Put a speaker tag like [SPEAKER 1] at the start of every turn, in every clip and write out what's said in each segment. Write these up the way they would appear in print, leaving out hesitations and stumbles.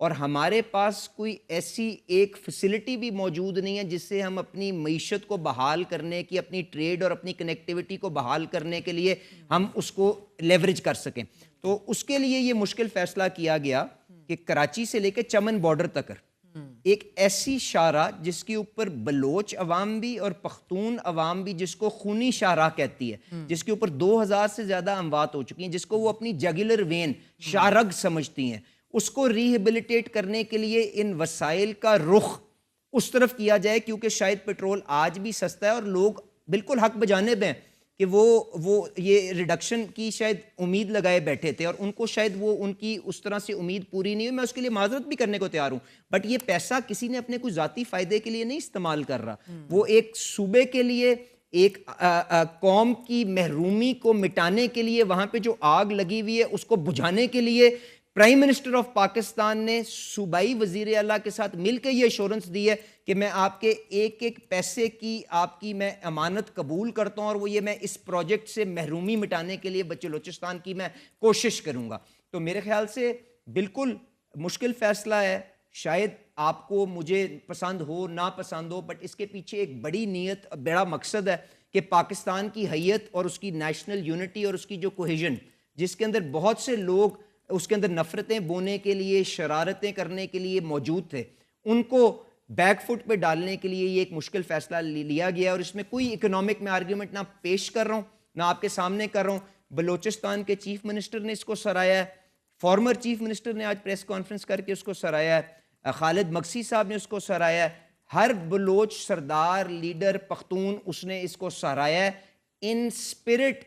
[SPEAKER 1] اور ہمارے پاس کوئی ایسی ایک فیسلٹی بھی موجود نہیں ہے جس سے ہم اپنی معیشت کو بحال کرنے کی, اپنی ٹریڈ اور اپنی کنیکٹیوٹی کو بحال کرنے کے لیے ہم اس کو لیوریج کر سکیں. تو اس کے لیے یہ مشکل فیصلہ کیا گیا کہ کراچی سے لے کے چمن بارڈر تک ایک ایسی شاہراہ جس کے اوپر بلوچ عوام بھی اور پختون عوام بھی, جس کو خونی شاہراہ کہتی ہے, جس کے اوپر 2000 سے زیادہ اموات ہو چکی ہیں, جس کو وہ اپنی جگولر وین شاہرگ سمجھتی ہیں, اس کو ریہیبلیٹیٹ کرنے کے لیے ان وسائل کا رخ اس طرف کیا جائے, کیونکہ شاید پیٹرول آج بھی سستا ہے اور لوگ بالکل حق بجانب ہیں کہ وہ یہ ریڈکشن کی شاید امید لگائے بیٹھے تھے اور ان کو شاید وہ ان کی اس طرح سے امید پوری نہیں ہوئی. میں اس کے لیے معذرت بھی کرنے کو تیار ہوں, بٹ یہ پیسہ کسی نے اپنے کوئی ذاتی فائدے کے لیے نہیں استعمال کر رہا, وہ ایک صوبے کے لیے, ایک قوم کی محرومی کو مٹانے کے لیے, وہاں پہ جو آگ لگی ہوئی ہے اس کو بجھانے کے لیے پرائم منسٹر آف پاکستان نے صوبائی وزیر اعلیٰ کے ساتھ مل کے یہ ایشورنس دی ہے کہ میں آپ کے ایک ایک پیسے کی آپ کی میں امانت قبول کرتا ہوں, اور وہ یہ میں اس پروجیکٹ سے محرومی مٹانے کے لیے بلوچستان کی میں کوشش کروں گا. تو میرے خیال سے بالکل مشکل فیصلہ ہے, شاید آپ کو مجھے پسند ہو نہ پسند ہو, بٹ اس کے پیچھے ایک بڑی نیت, بڑا مقصد ہے کہ پاکستان کی حیت اور اس کی نیشنل یونٹی اور اس کی جو کوہیژن, جس کے اندر بہت سے لوگ اس کے اندر نفرتیں بونے کے لیے, شرارتیں کرنے کے لیے موجود تھے, ان کو بیک فٹ پہ ڈالنے کے لیے یہ ایک مشکل فیصلہ لیا گیا. اور اس میں کوئی اکنامک میں آرگیومنٹ نہ پیش کر رہا ہوں نہ آپ کے سامنے کر رہا ہوں. بلوچستان کے چیف منسٹر نے اس کو سراہا ہے, فارمر چیف منسٹر نے آج پریس کانفرنس کر کے اس کو سراہا ہے, خالد مکسی صاحب نے اس کو سراہا ہے, ہر بلوچ سردار لیڈر پختون اس نے اس کو سراہا ہے in spirit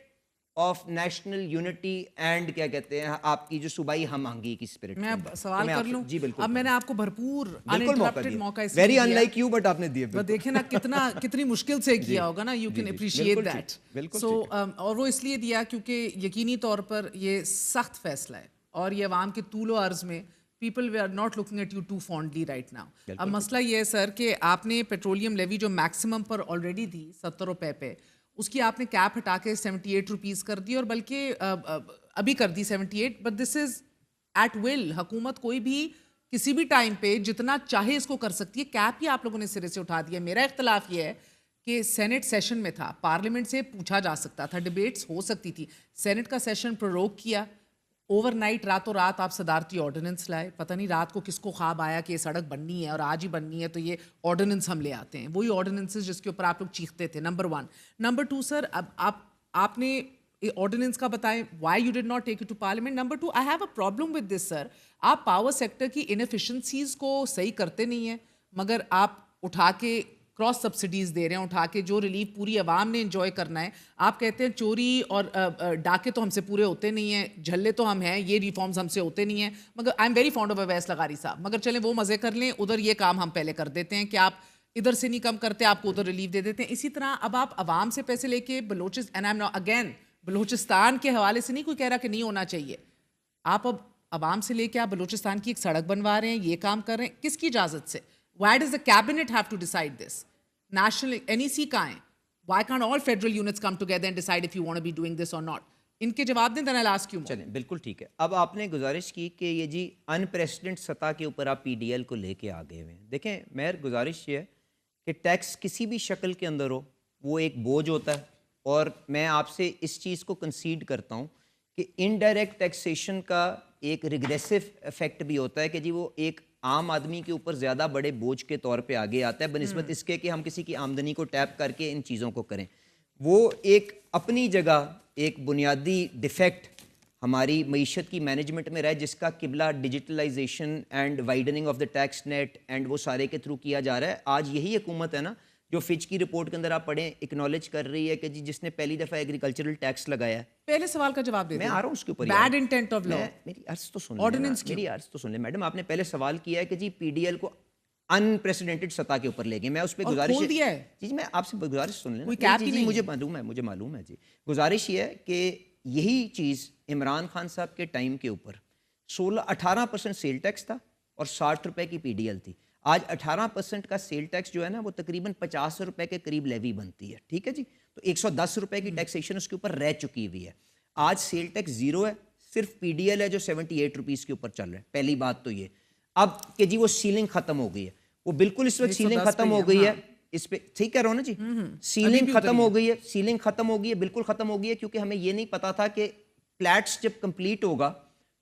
[SPEAKER 1] of national unity and کیا کہتے ہیں آپ کی جو صوبائی ہم آہنگی کی اسپرٹ.
[SPEAKER 2] میں اب سوال کر لوں.
[SPEAKER 1] جی بالکل,
[SPEAKER 2] اب میں نے آپ کو بھرپور انٹرپٹڈ موقع اس
[SPEAKER 1] very unlike you, but آپ نے دیے.
[SPEAKER 2] دیکھیں نا کتنی مشکل سے کیا ہوگا نا, یو کین اپریشیٹ دیٹ. سو اور وہ اس لیے دیا کیونکہ یقینی طور پر یہ سخت فیصلہ ہے اور یہ عوام کے طول و عرض میں people we are not looking at you to fondly right now. اب مسئلہ یہ ہے سر کہ آپ نے پیٹرولیم لیوی جو میکسیمم پر آلریڈی تھی 70 روپے پہ, اس کی آپ نے کیپ ہٹا کے 78 روپیز کر دی, اور بلکہ ابھی کر دی 78, بٹ دس از ایٹ ول. حکومت کوئی بھی کسی بھی ٹائم پہ جتنا چاہے اس کو کر سکتی ہے. کیپ ہی آپ لوگوں نے سرے سے اٹھا دیا. میرا اختلاف یہ ہے کہ سینٹ سیشن میں تھا, پارلیمنٹ سے پوچھا جا سکتا تھا, ڈیبیٹس ہو سکتی تھی. سینٹ کا سیشن پروروگ کیا, اوور نائٹ راتوں رات آپ صدارتی آرڈیننس لائے. پتہ نہیں رات کو کس کو خواب آیا کہ یہ سڑک بننی ہے اور آج ہی بننی ہے, تو یہ آرڈیننس ہم لے آتے ہیں. وہی آرڈیننسز جس کے اوپر آپ لوگ چیختے تھے. نمبر 1. نمبر 2 سر, اب آپ نے آرڈیننس کا بتائیں why you did not take it to parliament. Number 2, I have a problem with this sir. آپ پاور سیکٹر کی انیفیشنسیز کو صحیح کرتے نہیں ہیں, مگر آپ اٹھا کے کراس سبسڈیز دے رہے ہیں, اٹھا کے جو ریلیف پوری عوام نے انجوائے کرنا ہے. آپ کہتے ہیں چوری اور ڈاکے تو ہم سے پورے ہوتے نہیں ہیں, جھلے تو ہم ہیں, یہ ریفارمز ہم سے ہوتے نہیں ہیں. مگر I am very fond of Awais لغاری صاحب, مگر چلیں وہ مزے کر لیں, ادھر یہ کام ہم پہلے کر دیتے ہیں کہ آپ ادھر سے نہیں کم کرتے, آپ کو ادھر ریلیف دے دیتے ہیں. اسی طرح اب آپ عوام سے پیسے لے کے بلوچستان کے حوالے سے نہیں کوئی کہہ رہا کہ نہیں ہونا چاہیے, آپ اب عوام سے لے کے آپ بلوچستان کی ایک سڑک بنوا رہے ہیں, یہ کام کر رہے ہیں, کس کی اجازت سے؟ Why does the cabinet have to decide this? National NEC کہاں ہے؟ Why can't all federal units come together and decide if you want to be doing this or not? ان کے جواب دیں, then I'll ask you more.
[SPEAKER 1] چلیں بالکل ٹھیک ہے. اب آپ نے گزارش کی کہ یہ جی ان پریسیڈنٹ سطح کے اوپر آپ PDL کو لے کے آگے ہوئے ہیں. دیکھیں مہر گزارش یہ ہے کہ ٹیکس کسی بھی شکل کے اندر ہو وہ ایک بوجھ ہوتا ہے, اور میں آپ سے اس چیز کو کنسیڈ کرتا ہوں کہ انڈائریکٹ ٹیکسیشن کا ایک ریگریسو افیکٹ بھی ہوتا ہے کہ جی وہ ایک عام آدمی کے اوپر زیادہ بڑے بوجھ کے طور پہ آگے آتا ہے بنسبت اس کے کہ ہم کسی کی آمدنی کو ٹیپ کر کے ان چیزوں کو کریں. وہ ایک اپنی جگہ ایک بنیادی ڈیفیکٹ ہماری معیشت کی مینجمنٹ میں رہا ہے, جس کا قبلہ digitalisation and widening of the tax net and وہ سارے کے تھرو کیا جا رہا ہے. آج یہی حکومت ہے نا جو فچ کی رپورٹ کے اندر آپ پڑھیں اکنالج کر رہی ہے کہ جی جس نے پہلی دفعہ ایگریکلچرل ٹیکس لگایا ہے.
[SPEAKER 2] پہلے سوال کا جواب دے دیں.
[SPEAKER 1] میں آ رہا ہوں اس کے اوپر.
[SPEAKER 2] Bad intent of law.
[SPEAKER 1] میری عرض تو سن لیں, میری عرض تو سن لیں میڈم. آپ نے پہلے سوال کیا ہے کہ جی PDL کو انپریسیڈنٹڈ سطح کے اوپر لے گئے. میں اس پہ گزارش
[SPEAKER 2] ہے
[SPEAKER 1] جی میں آپ سے گزارش سن لیں.
[SPEAKER 2] جی
[SPEAKER 1] مجھے معلوم ہے جی. گزارش یہ ہے کہ یہی چیز عمران خان صاحب کے ٹائم کے اوپر 18% سیل ٹیکس تھا اور 60 روپے کی PDL تھی. آج 18% کا سیل ٹیکس جو ہے نا وہ تقریباً 50 روپے کے قریب لیوی بنتی ہے. ٹھیک ہے جی, تو 110 روپے کی ٹیکسیشن اس کے اوپر رہ چکی ہوئی ہے. آج سیل ٹیکس 0 ہے, صرف PDL ہے جو 78 روپیز کے اوپر چل رہا ہے. پہلی بات تو یہ. اب کہ جی وہ سیلنگ ختم ہو گئی ہے, وہ بالکل اس وقت سیلنگ ختم ہو گئی ہے اس پہ, ٹھیک کہہ رہا ہوں نا جی, سیلنگ ختم ہو گئی ہے, سیلنگ ختم ہو گئی ہے, بالکل ختم ہو گئی ہے, کیونکہ ہمیں یہ نہیں پتا تھا کہ فلیٹس جب کمپلیٹ ہوگا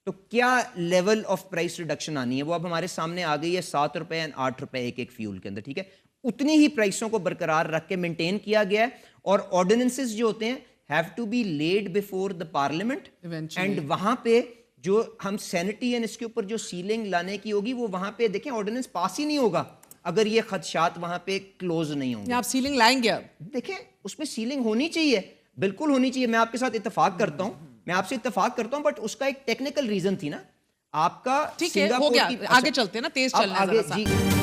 [SPEAKER 1] تو کیا لیول آف پرائس ریڈکشن آنی ہے. وہ اب ہمارے سامنے آ گئی ہے 7 روپے اور 8 روپے ایک فیول کے اندر, ٹھیک ہے. اتنی ہی پرائسوں کو برقرار رکھ کے مینٹین کیا گیا ہے, اور آرڈیننسز جو ہوتے ہیں have to be laid before the parliament, and وہاں پہ جو ہم سینٹی اینڈ اس کے اوپر جو سیلنگ لانے کی ہوگی وہ وہاں پہ دیکھیں آرڈیننس پاس ہی نہیں ہوگا اگر یہ خدشات وہاں پہ کلوز نہیں ہوں گے.
[SPEAKER 2] آپ سیلنگ لائیں گے, اب
[SPEAKER 1] دیکھیں اس میں سیلنگ ہونی چاہیے, بالکل ہونی چاہیے, میں آپ کے ساتھ اتفاق کرتا ہوں, میں آپ سے اتفاق کرتا ہوں, بٹ اس کا ایک ٹیکنیکل ریزن تھی نا آپ کا.
[SPEAKER 2] ٹھیک ہے, ہو گیا, آگے چلتے ہیں نا, تیز چلنا ہے ذرا سا.